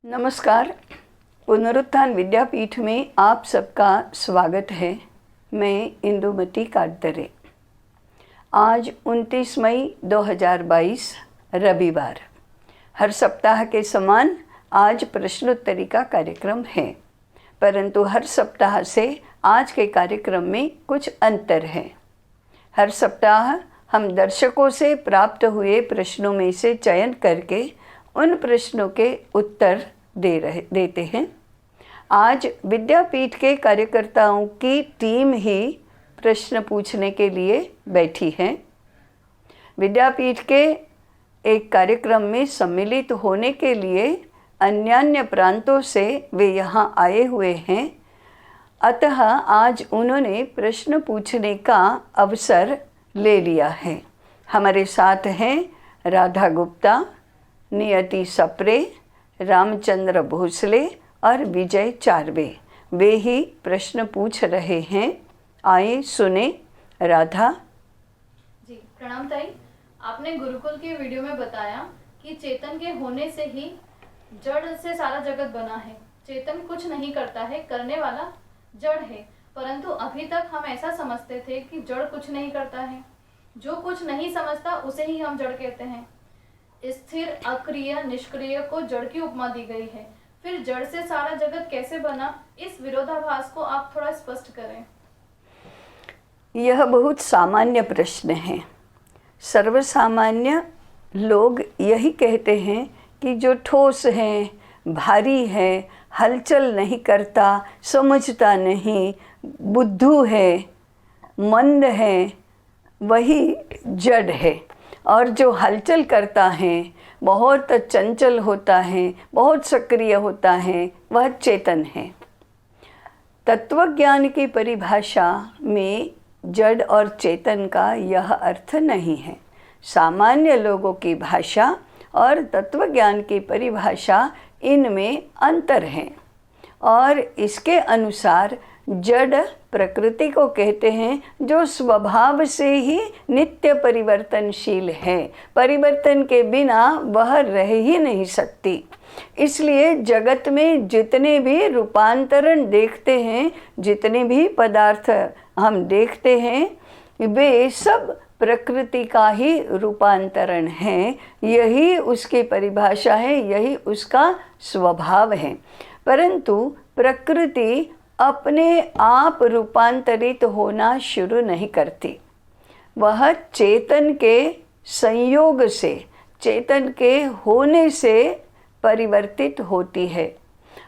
नमस्कार। पुनरुत्थान विद्यापीठ में आप सबका स्वागत है। मैं इंदुमती काटदरे। आज 29 मई 2022 रविवार। हर सप्ताह के समान आज प्रश्नोत्तरी का कार्यक्रम है, परंतु हर सप्ताह से आज के कार्यक्रम में कुछ अंतर है। हर सप्ताह हम दर्शकों से प्राप्त हुए प्रश्नों में से चयन करके उन प्रश्नों के उत्तर देते हैं। आज विद्यापीठ के कार्यकर्ताओं की टीम ही प्रश्न पूछने के लिए बैठी है। विद्यापीठ के एक कार्यक्रम में सम्मिलित होने के लिए अन्यान्य प्रांतों से वे यहाँ आए हुए हैं, अतः आज उन्होंने प्रश्न पूछने का अवसर ले लिया है। हमारे साथ हैं राधा गुप्ता, नियति सप्रे, रामचंद्र भोसले और विजय चार्वे। वे ही प्रश्न पूछ रहे हैं। आइए सुने। राधा जी, प्रणाम ताई। आपने गुरुकुल के वीडियो में बताया कि चेतन के होने से ही जड़ से सारा जगत बना है। चेतन कुछ नहीं करता है, करने वाला जड़ है। परंतु अभी तक हम ऐसा समझते थे कि जड़ कुछ नहीं करता है। जो कुछ नहीं समझता उसे ही हम जड़ कहते हैं। स्थिर, अक्रिय, निष्क्रिय को जड़ की उपमा दी गई है। फिर जड़ से सारा जगत कैसे बना, इस विरोधाभास को आप थोड़ा स्पष्ट करें। यह बहुत सामान्य प्रश्न है। सर्वसामान्य लोग यही कहते हैं कि जो ठोस है, भारी है, हलचल नहीं करता, समझता नहीं, बुद्धू है, मंद है, वही जड़ है। और जो हलचल करता है, बहुत चंचल होता है, बहुत सक्रिय होता है, वह चेतन है। तत्वज्ञान की परिभाषा में जड़ और चेतन का यह अर्थ नहीं है। सामान्य लोगों की भाषा और तत्वज्ञान की परिभाषा इनमें अंतर है। और इसके अनुसार जड़ प्रकृति को कहते हैं, जो स्वभाव से ही नित्य परिवर्तनशील है। परिवर्तन के बिना वह रह ही नहीं सकती। इसलिए जगत में जितने भी रूपांतरण देखते हैं, जितने भी पदार्थ हम देखते हैं, वे सब प्रकृति का ही रूपांतरण है। यही उसकी परिभाषा है, यही उसका स्वभाव है। परंतु प्रकृति अपने आप रूपांतरित होना शुरू नहीं करती। वह चेतन के संयोग से, चेतन के होने से परिवर्तित होती है।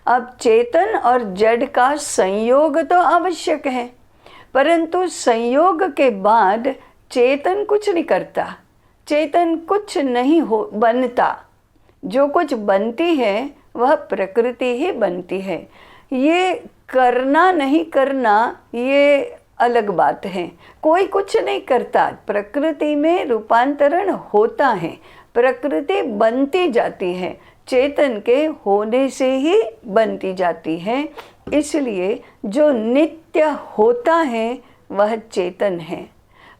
अब चेतन और जड़ का संयोग तो आवश्यक है, परंतु संयोग के बाद चेतन कुछ नहीं करता, चेतन कुछ नहीं बनता। जो कुछ बनती है वह प्रकृति ही बनती है। ये करना नहीं करना ये अलग बात है। कोई कुछ नहीं करता, प्रकृति में रूपांतरण होता है, प्रकृति बनती जाती है, चेतन के होने से ही बनती जाती है। इसलिए जो नित्य होता है वह चेतन है,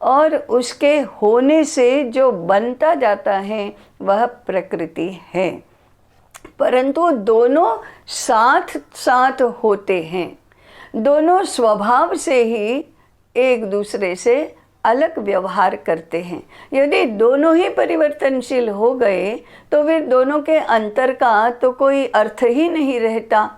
और उसके होने से जो बनता जाता है वह प्रकृति है। परंतु दोनों साथ साथ होते हैं। दोनों स्वभाव से ही एक दूसरे से अलग व्यवहार करते हैं। यदि दोनों ही परिवर्तनशील हो गए तो फिर दोनों के अंतर का तो कोई अर्थ ही नहीं रहता।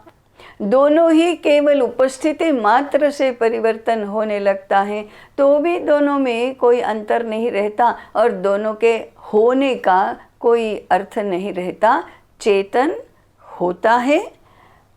दोनों ही केवल उपस्थिति मात्र से परिवर्तन होने लगता है तो भी दोनों में कोई अंतर नहीं रहता, और दोनों के होने का कोई अर्थ नहीं रहता। चेतन होता है,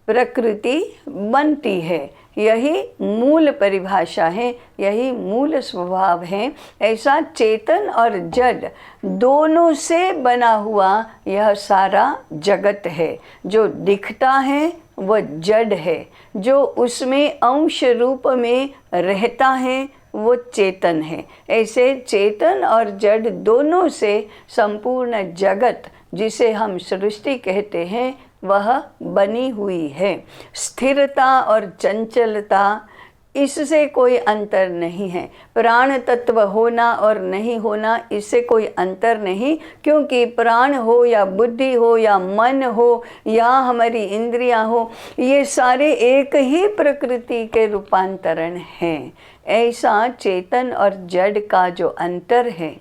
प्रकृति बनती है। यही मूल परिभाषा है, यही मूल स्वभाव है। ऐसा चेतन और जड़ दोनों से बना हुआ यह सारा जगत है। जो दिखता है वह जड़ है, जो उसमें अंश रूप में रहता है वो चेतन है। ऐसे चेतन और जड़ दोनों से संपूर्ण जगत, जिसे हम सृष्टि कहते हैं, वह बनी हुई है। स्थिरता और चंचलता इससे कोई अंतर नहीं है। प्राण तत्व होना और नहीं होना, इससे कोई अंतर नहीं, क्योंकि प्राण हो या बुद्धि हो या मन हो या हमारी इंद्रियां हो, ये सारे एक ही प्रकृति के रूपांतरण हैं। ऐसा चेतन और जड़ का जो अंतर है,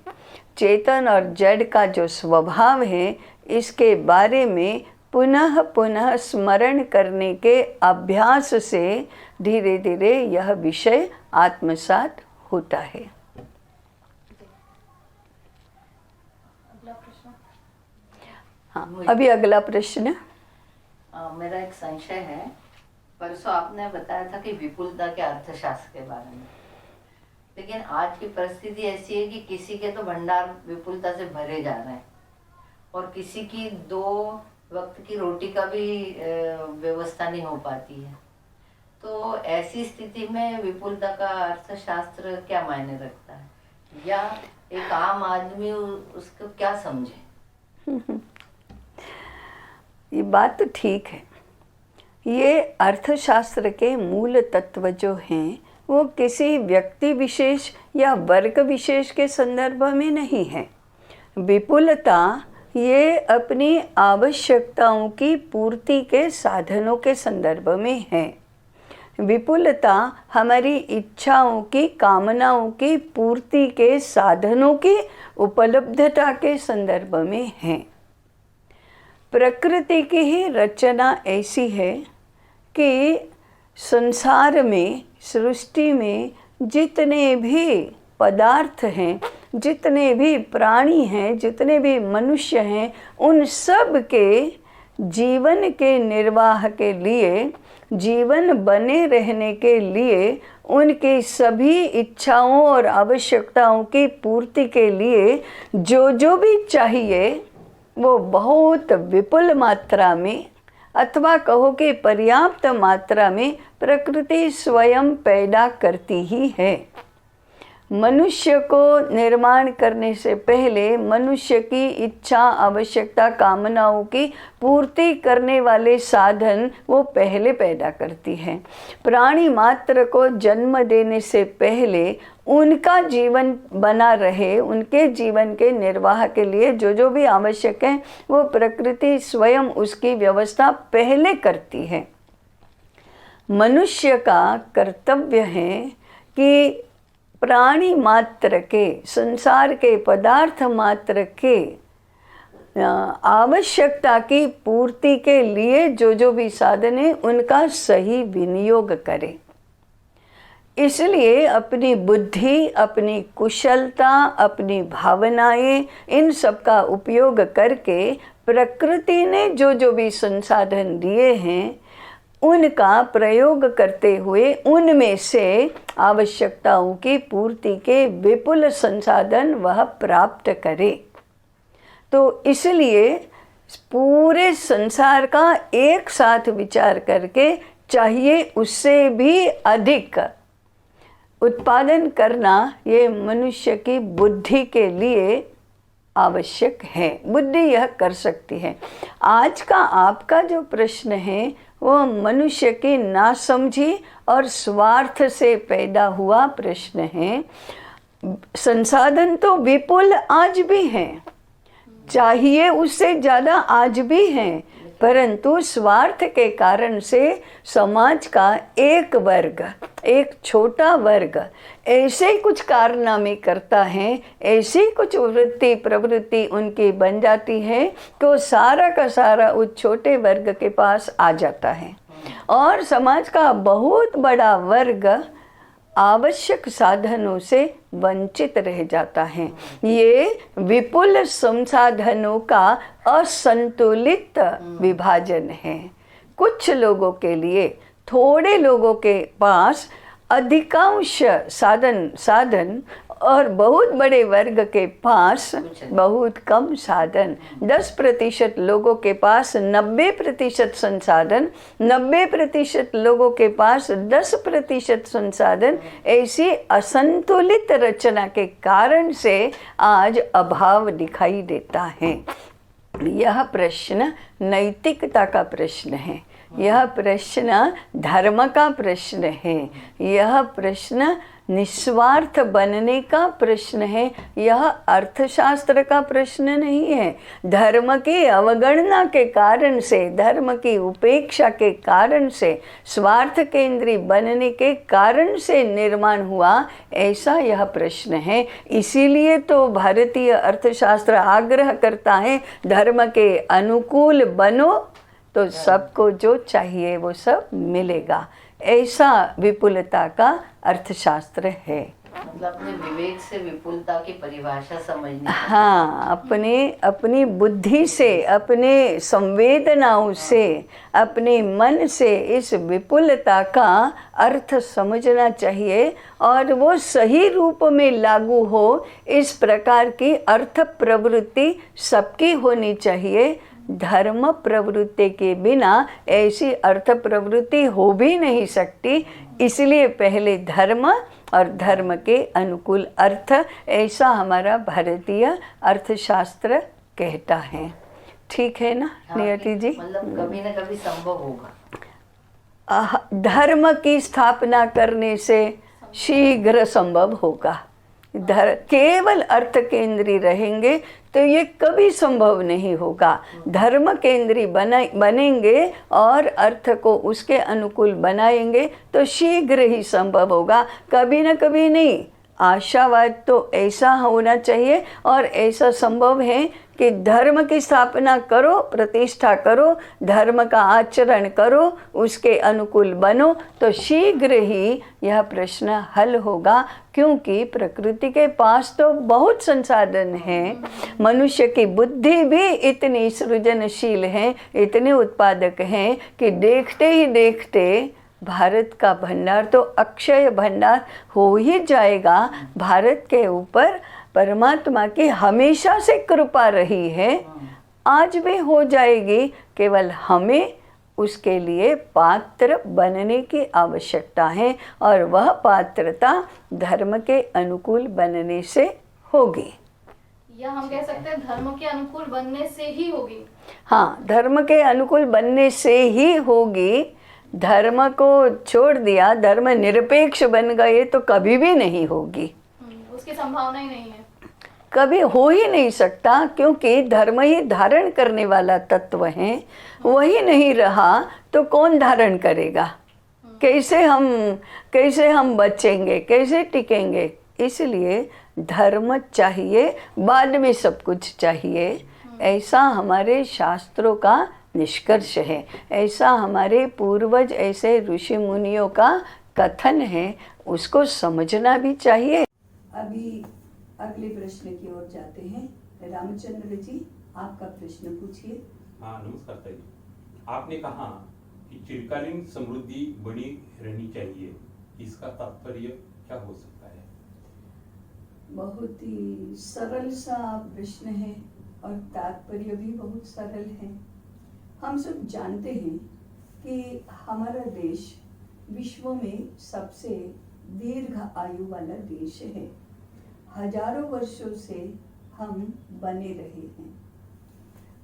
चेतन और जड़ का जो स्वभाव है, इसके बारे में पुनः पुनः स्मरण करने के अभ्यास से धीरे धीरे यह विषय आत्मसात होता है। अगला प्रश्न। हाँ, अभी अगला प्रश्न। मेरा एक संशय है। परसों आपने बताया था कि विपुलता के अर्थशास्त्र के बारे में, लेकिन आज की परिस्थिति ऐसी है कि किसी के तो भंडार विपुलता से भरे जा रहे हैं और किसी की 2 वक्त की रोटी का भी व्यवस्था नहीं हो पाती है। तो ऐसी स्थिति में विपुलता का अर्थशास्त्र क्या मायने रखता है, या एक आम आदमी उसको क्या समझे? ये बात तो ठीक है। ये अर्थशास्त्र के मूल तत्व जो हैं वो किसी व्यक्ति विशेष या वर्ग विशेष के संदर्भ में नहीं है। विपुलता ये अपनी आवश्यकताओं की पूर्ति के साधनों के संदर्भ में है। विपुलता हमारी इच्छाओं की, कामनाओं की पूर्ति के साधनों की उपलब्धता के संदर्भ में है। प्रकृति की ही रचना ऐसी है कि संसार में, सृष्टि में जितने भी पदार्थ हैं, जितने भी प्राणी हैं, जितने भी मनुष्य हैं, उन सब के जीवन के निर्वाह के लिए, जीवन बने रहने के लिए, उनकी सभी इच्छाओं और आवश्यकताओं की पूर्ति के लिए जो भी चाहिए वो बहुत विपुल मात्रा में, अथवा कहो कि पर्याप्त मात्रा में प्रकृति स्वयं पैदा करती ही है। मनुष्य को निर्माण करने से पहले मनुष्य की इच्छा, आवश्यकता, कामनाओं की पूर्ति करने वाले साधन वो पहले पैदा करती है। प्राणी मात्र को जन्म देने से पहले उनका जीवन बना रहे, उनके जीवन के निर्वाह के लिए जो भी आवश्यक है वो प्रकृति स्वयं उसकी व्यवस्था पहले करती है। मनुष्य का कर्तव्य है कि प्राणी मात्र के, संसार के पदार्थ मात्र के आवश्यकता की पूर्ति के लिए जो भी साधन है उनका सही विनियोग करे। इसलिए अपनी बुद्धि, अपनी कुशलता, अपनी भावनाएं, इन सब का उपयोग करके प्रकृति ने जो भी संसाधन दिए हैं उनका प्रयोग करते हुए उनमें से आवश्यकताओं की पूर्ति के विपुल संसाधन वह प्राप्त करे। तो इसलिए पूरे संसार का एक साथ विचार करके चाहिए उससे भी अधिक उत्पादन करना, ये मनुष्य की बुद्धि के लिए आवश्यक है। बुद्धि यह कर सकती है। आज का आपका जो प्रश्न है वो मनुष्य की नासमझी और स्वार्थ से पैदा हुआ प्रश्न है। संसाधन तो विपुल आज भी हैं, चाहिए उससे ज़्यादा आज भी हैं, परंतु स्वार्थ के कारण से समाज का एक वर्ग, एक छोटा वर्ग ऐसे ही कुछ कारनामे करता है, ऐसी कुछ वृत्ति प्रवृत्ति उनकी बन जाती है तो सारा का सारा उस छोटे वर्ग के पास आ जाता है और समाज का बहुत बड़ा वर्ग आवश्यक साधनों से वंचित रह जाता है। ये विपुल संसाधनों का असंतुलित विभाजन है। कुछ लोगों के लिए, थोड़े लोगों के पास अधिकांश साधन और बहुत बड़े वर्ग के पास बहुत कम साधन। 10% लोगों के पास 90% संसाधन, 90% लोगों के पास 10% संसाधन। ऐसी असंतुलित रचना के कारण से आज अभाव दिखाई देता है। यह प्रश्न नैतिकता का प्रश्न है, यह प्रश्न धर्म का प्रश्न है, यह प्रश्न निस्वार्थ बनने का प्रश्न है, यह अर्थशास्त्र का प्रश्न नहीं है। धर्म की अवगणना के कारण से, धर्म की उपेक्षा के कारण से, स्वार्थ केंद्री बनने के कारण से निर्माण हुआ, ऐसा यह प्रश्न है। इसीलिए तो भारतीय अर्थशास्त्र आग्रह करता है धर्म के अनुकूल बनो तो सबको जो चाहिए वो सब मिलेगा। ऐसा विपुलता का अर्थशास्त्र है। मतलब अपने विवेक से विपुलता की परिभाषा समझनी। हाँ, अपनी बुद्धि से, अपने संवेदनाओं से, अपने मन से इस विपुलता का अर्थ समझना चाहिए और वो सही रूप में लागू हो, इस प्रकार की अर्थ प्रवृत्ति सबकी होनी चाहिए। धर्म प्रवृत्ति के बिना ऐसी अर्थ प्रवृत्ति हो भी नहीं सकती। इसलिए पहले धर्म और धर्म के अनुकूल अर्थ, ऐसा हमारा भारतीय अर्थशास्त्र कहता है। ठीक है ना नियति जी? मतलब कभी न कभी संभव होगा। धर्म की स्थापना करने से शीघ्र संभव होगा। केवल अर्थ केंद्री रहेंगे तो ये कभी संभव नहीं होगा। धर्म केंद्री बनेंगे और अर्थ को उसके अनुकूल बनाएंगे तो शीघ्र ही संभव होगा, कभी ना कभी नहीं। आशावाद तो ऐसा होना चाहिए और ऐसा संभव है कि धर्म की स्थापना करो, प्रतिष्ठा करो, धर्म का आचरण करो, उसके अनुकूल बनो तो शीघ्र ही यह प्रश्न हल होगा। क्योंकि प्रकृति के पास तो बहुत संसाधन हैं, मनुष्य की बुद्धि भी इतनी सृजनशील है, इतने उत्पादक हैं कि देखते ही देखते भारत का भंडार तो अक्षय भंडार हो ही जाएगा। भारत के ऊपर परमात्मा की हमेशा से कृपा रही है, आज भी हो जाएगी। केवल हमें उसके लिए पात्र बनने की आवश्यकता है और वह पात्रता धर्म के अनुकूल बनने से होगी। या हम कह सकते हैं धर्म के अनुकूल बनने से ही होगी। हाँ, धर्म के अनुकूल बनने से ही होगी। धर्म को छोड़ दिया, धर्म निरपेक्ष बन गए तो कभी भी नहीं होगी, उसकी संभावना ही नहीं है, कभी हो ही नहीं सकता। क्योंकि धर्म ही धारण करने वाला तत्व है, वही नहीं रहा तो कौन धारण करेगा? कैसे हम बचेंगे, कैसे टिकेंगे? इसलिए धर्म चाहिए, बाद में सब कुछ चाहिए। ऐसा हमारे शास्त्रों का निष्कर्ष है, ऐसा हमारे पूर्वज, ऐसे ऋषि मुनियों का कथन है, उसको समझना भी चाहिए। अभी अगले प्रश्न की ओर जाते हैं। रामचंद्र जी, आपका प्रश्न पूछिए। हाँ, नमस्कार ताई। आपने कहा कि चिरकालीन समृद्धि बनी रहनी चाहिए, इसका तात्पर्य क्या हो सकता है? बहुत ही सरल सा प्रश्न है और तात्पर्य भी बहुत सरल है। हम सब जानते हैं कि हमारा देश विश्व में सबसे दीर्घ आयु वाला देश है। हजारों वर्षों से हम बने रहे हैं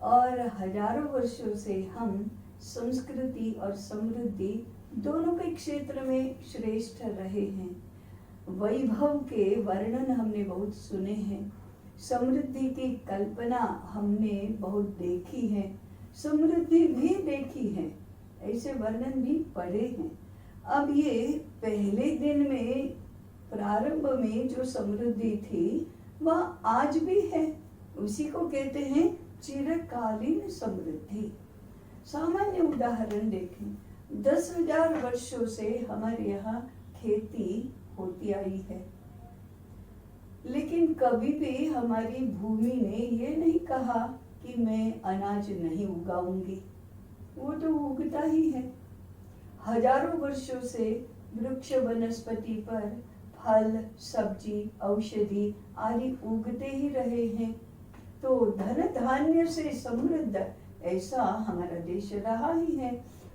और हजारों वर्षों से हम संस्कृति और समृद्धि दोनों के क्षेत्र में श्रेष्ठ रहे हैं। वैभव के वर्णन हमने बहुत सुने हैं, समृद्धि की कल्पना हमने बहुत देखी है, समृद्धि भी देखी है, ऐसे वर्णन भी पढ़े हैं। अब ये पहले दिन में, प्रारंभ में जो समृद्धि थी वह आज भी है, उसी को कहते हैं चिरकालीन समृद्धि। सामान्य उदाहरण देखें, 10,000 वर्षों से हमारे यहाँ खेती होती आई है, लेकिन कभी भी हमारी भूमि ने ये नहीं कहा कि मैं अनाज नहीं उगाऊंगी, वो तो उगता ही है। हजारों वर्षों से वृक्ष वनस्पति पर फल, सब्जी, औषधि आदि उगते ही रहे हैं। तो धन धान्य से समृद्ध ऐसा हमारा देश रहा ही है।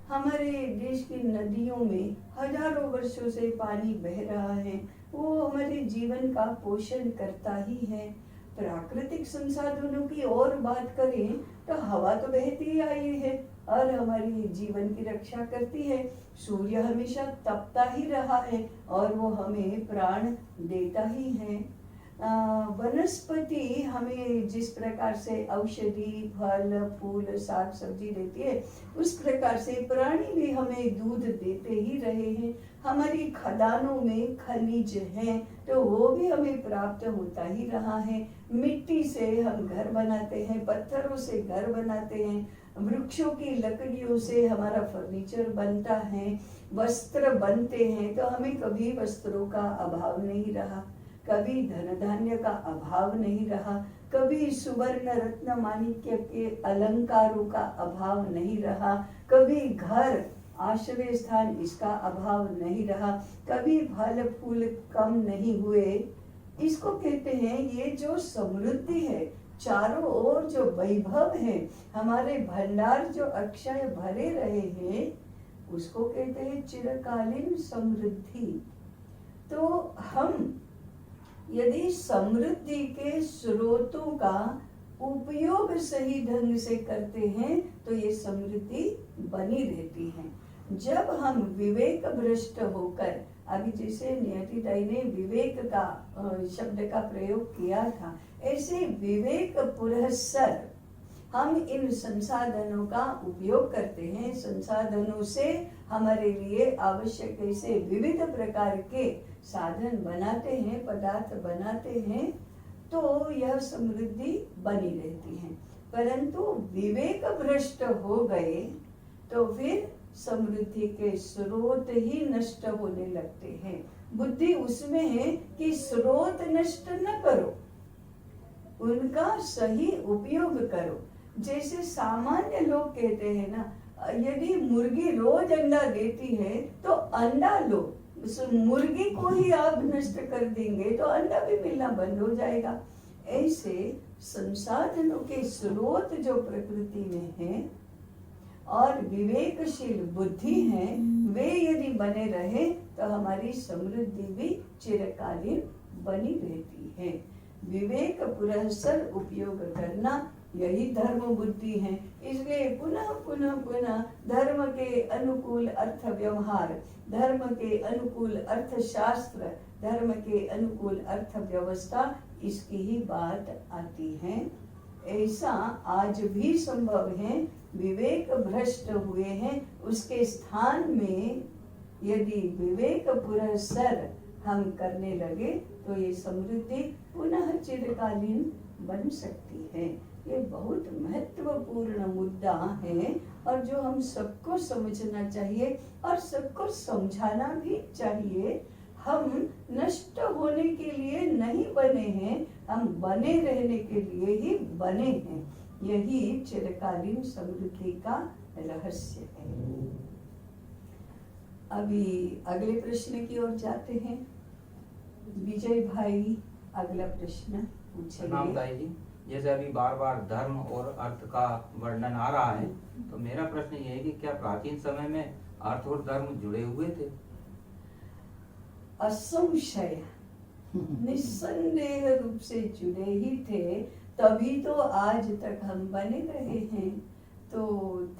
हमारे देश की नदियों में हजारों वर्षों से पानी बह रहा है, वो हमारे जीवन का पोषण करता ही है। प्राकृतिक संसाधनों की और बात करें तो हवा तो बहती ही आई है और हमारी जीवन की रक्षा करती है। सूर्य हमेशा तपता ही रहा है और वो हमें प्राण देता ही है। वनस्पति हमें जिस प्रकार से औषधि, फल, फूल, साग सब्जी देती है, उस प्रकार से प्राणी भी हमें दूध देते ही रहे हैं। हमारी खदानों में खनिज हैं तो वो भी हमें प्राप्त होता ही रहा है। मिट्टी से हम घर बनाते हैं, पत्थरों से घर बनाते हैं, वृक्षों की लकड़ियों से हमारा फर्नीचर बनता है, वस्त्र बनते हैं, तो हमें कभी वस्त्रों का अभाव नहीं रहा, कभी धन धान्य का अभाव नहीं रहा, कभी सुवर्ण रत्न माणिक्य के अलंकारों का अभाव नहीं रहा, कभी घर आश्रय स्थान इसका अभाव नहीं रहा, कभी फल फूल कम नहीं हुए। इसको कहते हैं ये जो समृद्धि है, चारों ओर जो वैभव है, हमारे भंडार जो अक्षय भरे रहे हैं, उसको कहते हैं चिरकालीन समृद्धि। तो हम यदि समृद्धि के स्रोतों का उपयोग सही ढंग से करते हैं तो ये समृद्धि बनी रहती है। जब हम विवेक भ्रष्ट होकर, अभी जैसे नियति दाई ने विवेक का शब्द का प्रयोग किया था, ऐसे विवेक पुरस्सर हम इन संसाधनों का उपयोग करते हैं। संसाधनों से हमारे लिए आवश्यक ऐसे विविध प्रकार के साधन बनाते हैं, पदार्थ बनाते हैं, तो यह समृद्धि बनी रहती है। परंतु विवेक भ्रष्ट हो गए तो फिर समृद्धि के स्रोत ही नष्ट होने लगते हैं। बुद्धि उसमें है कि स्रोत नष्ट न करो, उनका सही उपयोग करो। जैसे सामान्य लोग कहते हैं ना, यदि मुर्गी रोज अंडा देती है तो अंडा लो, उस मुर्गी को ही आप नष्ट कर देंगे तो अंडा भी मिलना बंद हो जाएगा। ऐसे संसाधनों के स्रोत जो प्रकृति में है और विवेकशील बुद्धि है, वे यदि बने रहे तो हमारी समृद्धि भी चिरकालीन बनी रहती है। विवेक पुरस्सर उपयोग करना यही धर्म बुद्धि है। इसलिए पुनः पुनः पुनः धर्म के अनुकूल अर्थ व्यवहार, धर्म के अनुकूल अर्थशास्त्र, धर्म के अनुकूल अर्थ व्यवस्था, इसकी ही बात आती है। ऐसा आज भी संभव है। विवेक भ्रष्ट हुए हैं, उसके स्थान में यदि विवेक पुरस्सर हम करने लगे तो ये समृद्धि पुनः चिरकालीन बन सकती है। ये बहुत महत्वपूर्ण मुद्दा है और जो हम सबको समझना चाहिए और सबको समझाना भी चाहिए। हम नष्ट होने के लिए नहीं बने हैं, हम बने रहने के लिए ही बने हैं। यही चिरकालीन समृद्धि का रहस्य है। अभी अगले प्रश्न की ओर जाते हैं। विजय भाई अगला प्रश्न पूछेंगे। जी, जैसे अभी बार बार धर्म और अर्थ का वर्णन आ रहा है, तो मेरा प्रश्न ये है कि क्या प्राचीन समय में अर्थ और धर्म जुड़े हुए थे? असंशय निस्संदेह रूप से जुड़े ही थे, तभी तो आज तक हम बने रहे हैं। तो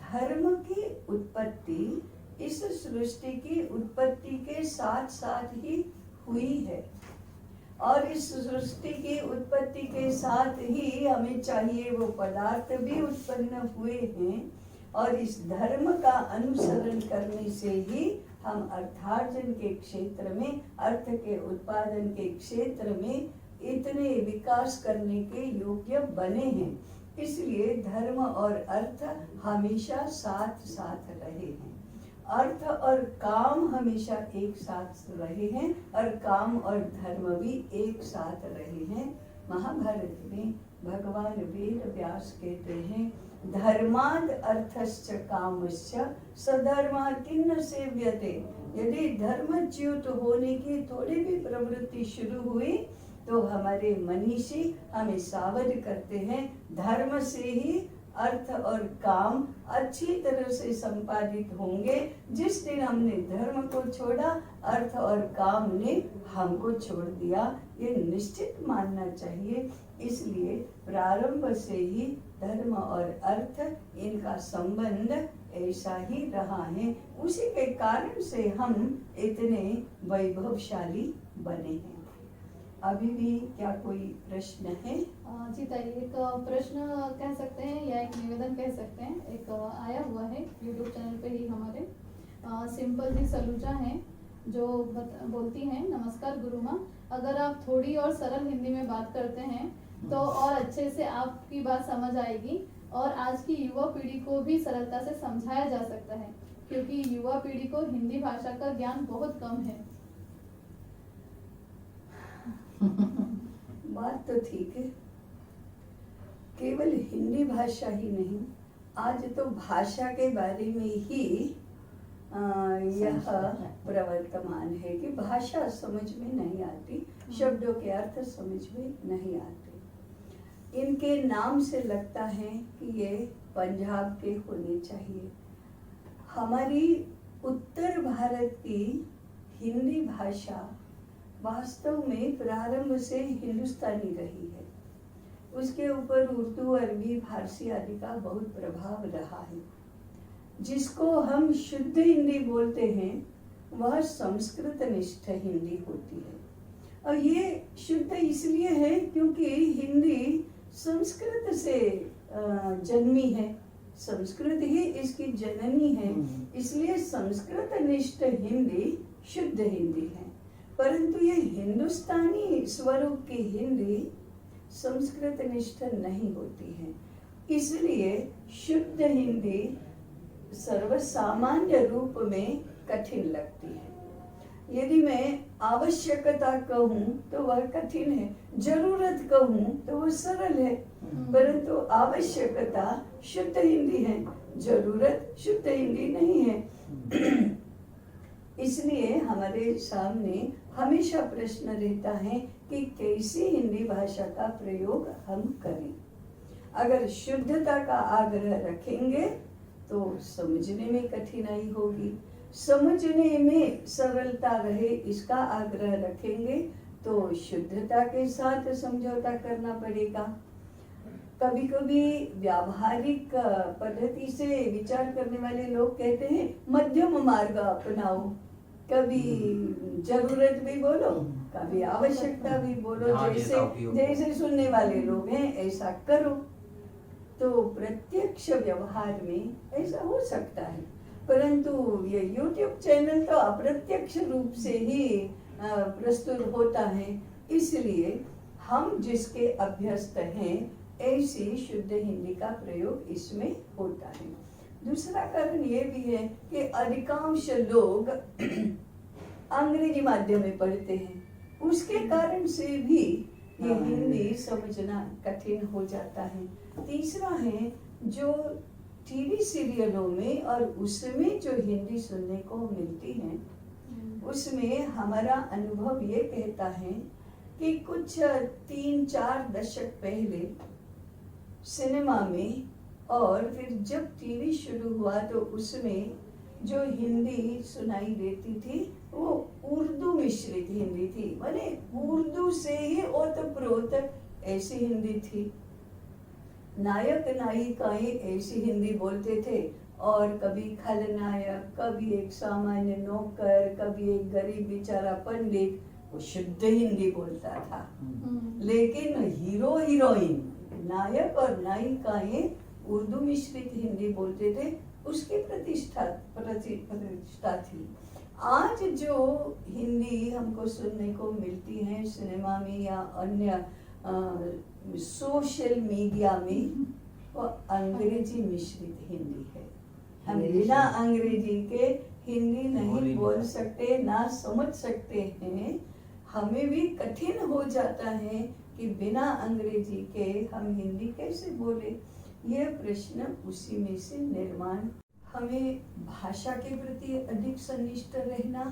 धर्म की उत्पत्ति इस सृष्टि की उत्पत्ति के साथ साथ ही हुई है और इस सृष्टि की उत्पत्ति के साथ ही हमें चाहिए वो पदार्थ भी उत्पन्न हुए हैं और इस धर्म का अनुसरण करने से ही हम अर्थार्जन के क्षेत्र में, अर्थ के उत्पादन के क्षेत्र में इतने विकास करने के योग्य बने हैं। इसलिए धर्म और अर्थ हमेशा साथ साथ रहे हैं। अर्थ और काम हमेशा एक साथ रहे हैं और काम और धर्म भी एक साथ रहे हैं। महाभारत में भगवान वेद व्यास कहते हैं, धर्माद अर्थश्च कामश्च सधर्मार्थिन्न सेव्यते। यदि धर्मच्युत होने की थोड़ी भी प्रवृत्ति शुरू हुई तो हमारे मनीषी हमें सावध करते हैं, धर्म से ही अर्थ और काम अच्छी तरह से संपादित होंगे। जिस दिन हमने धर्म को छोड़ा, अर्थ और काम ने हमको छोड़ दिया। ये निश्चित मानना चाहिए इसलिए प्रारंभ से ही धर्म और अर्थ इनका संबंध ऐसा ही रहा है। उसी के कारण से हम इतने वैभवशाली बने हैं। अभी भी क्या कोई प्रश्न है? जी ताई, एक प्रश्न कह सकते हैं या एक निवेदन कह सकते हैं, एक आया हुआ है यूट्यूब चैनल पे ही हमारे। सिंपल जी सलूजा हैं जो बोलती हैं, नमस्कार गुरु माँ, अगर आप थोड़ी और सरल हिंदी में बात करते हैं तो और अच्छे से आपकी बात समझ आएगी और आज की युवा पीढ़ी को भी सरलता से समझाया जा सकता है, क्योंकि युवा पीढ़ी को हिंदी भाषा का ज्ञान बहुत कम है। बात तो ठीक है। केवल हिंदी भाषा ही नहीं, आज तो भाषा के बारे में ही यह प्रवर्तमान है कि भाषा समझ में नहीं आती, शब्दों के अर्थ समझ में नहीं आते। इनके नाम से लगता है कि ये पंजाब के होने चाहिए। हमारी उत्तर भारत की हिंदी भाषा वास्तव में प्रारंभ से हिंदुस्तानी रही है। उसके ऊपर उर्दू, अरबी, फारसी आदि का बहुत प्रभाव रहा है। जिसको हम शुद्ध हिंदी बोलते हैं वह संस्कृत निष्ठ हिंदी होती है। और ये शुद्ध इसलिए है क्योंकि हिंदी संस्कृत से जन्मी है, संस्कृत ही इसकी जननी है, इसलिए संस्कृत निष्ठ हिंदी शुद्ध हिंदी है। परंतु ये हिंदुस्तानी स्वरूप की हिंदी संस्कृत निष्ठ नहीं होती है, इसलिए शुद्ध हिंदी सर्वसामान्य रूप में कठिन लगती है। यदि मैं आवश्यकता कहूँ तो वह कठिन है, जरूरत कहूँ तो वह सरल है। परंतु आवश्यकता शुद्ध हिंदी है, जरूरत शुद्ध हिंदी नहीं है। इसलिए हमारे सामने हमेशा प्रश्न रहता है कि कैसी हिंदी भाषा का प्रयोग हम करें। अगर शुद्धता का आग्रह रखेंगे तो समझने में कठिनाई होगी, समझने में सरलता रहे इसका आग्रह रखेंगे तो शुद्धता के साथ समझौता करना पड़ेगा। कभी कभी व्यावहारिक पद्धति से विचार करने वाले लोग कहते हैं मध्यम मार्ग अपनाओ, कभी जरूरत भी बोलो, कभी आवश्यकता भी बोलो, जैसे सुनने वाले लोग हैं ऐसा करो। तो प्रत्यक्ष व्यवहार में ऐसा हो सकता है, परंतु ये YouTube चैनल तो अप्रत्यक्ष रूप से ही प्रस्तुत होता है, इसलिए हम जिसके अभ्यस्त हैं ऐसी शुद्ध हिंदी का प्रयोग इसमें होता है। दूसरा कारण ये भी है कि अधिकांश लोग अंग्रेजी माध्यम में पढ़ते हैं, उसके कारण से भी ये हिंदी समझना कठिन हो जाता है। तीसरा है जो टीवी सीरियलों में और उसमें जो हिंदी सुनने को मिलती है, उसमें हमारा अनुभव ये कहता है कि कुछ 3-4 दशक पहले सिनेमा में और फिर जब टीवी शुरू हुआ तो उसमें जो हिंदी सुनाई देती थी वो उर्दू मिश्रित हिंदी थी, माने उर्दू से ही ओतप्रोत ऐसी हिंदी थी। नायक नायिकाएं ऐसी हिंदी बोलते थे और कभी खलनायक, कभी एक सामान्य नौकर, कभी एक गरीब बेचारा पंडित, वो शुद्ध हिंदी बोलता था। लेकिन हीरो हीरोइन, नायक और नायिकाएं उर्दू मिश्रित हिंदी बोलते थे, उसकी प्रतिष्ठा थी। आज जो हिंदी हमको सुनने को मिलती है सिनेमा में या अन्य सोशल मीडिया में, वो अंग्रेजी मिश्रित हिंदी है। हम बिना अंग्रेजी के हिंदी नहीं बोल सकते, ना समझ सकते हैं। हमें भी कठिन हो जाता है कि बिना अंग्रेजी के हम हिंदी कैसे बोले। यह प्रश्न उसी में से निर्माण। हमें भाषा के प्रति अधिक सनिष्ठ रहना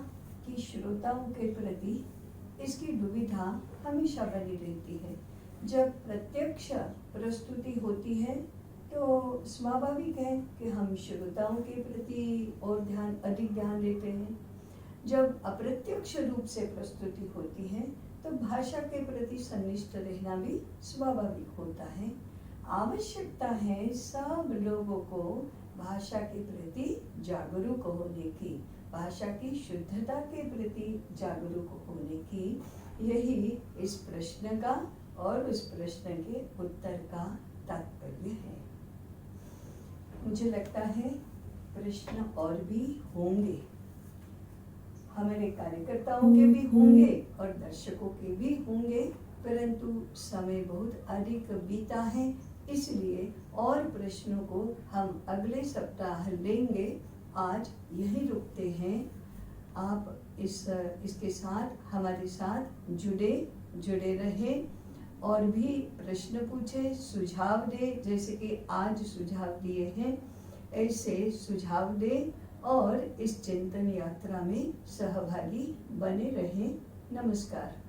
कि श्रोताओं के प्रति, इसकी दुविधा हमेशा बनी रहती है। जब प्रत्यक्ष प्रस्तुति होती है तो स्वाभाविक है कि हम श्रोताओं के प्रति और अधिक ध्यान देते हैं। जब अप्रत्यक्ष रूप से प्रस्तुति होती है तो भाषा के प्रति सन्निष्ठ रहना भी स्वाभाविक होता है। आवश्यकता है सब लोगों को भाषा के प्रति जागरूक होने की, भाषा की शुद्धता के प्रति जागरूक होने की। यही इस प्रश्न का और उस प्रश्न के उत्तर का तात्पर्य है। मुझे लगता है प्रश्न और भी होंगे, हमारे कार्यकर्ताओं के भी होंगे और दर्शकों के भी होंगे, परंतु समय बहुत अधिक बीता है, इसलिए और प्रश्नों को हम अगले सप्ताह लेंगे। आज यही रुकते हैं। आप इसके साथ हमारे साथ जुड़े रहे और भी प्रश्न पूछे, सुझाव दे, जैसे कि आज सुझाव दिए हैं ऐसे सुझाव दे और इस चिंतन यात्रा में सहभागी बने रहें। नमस्कार।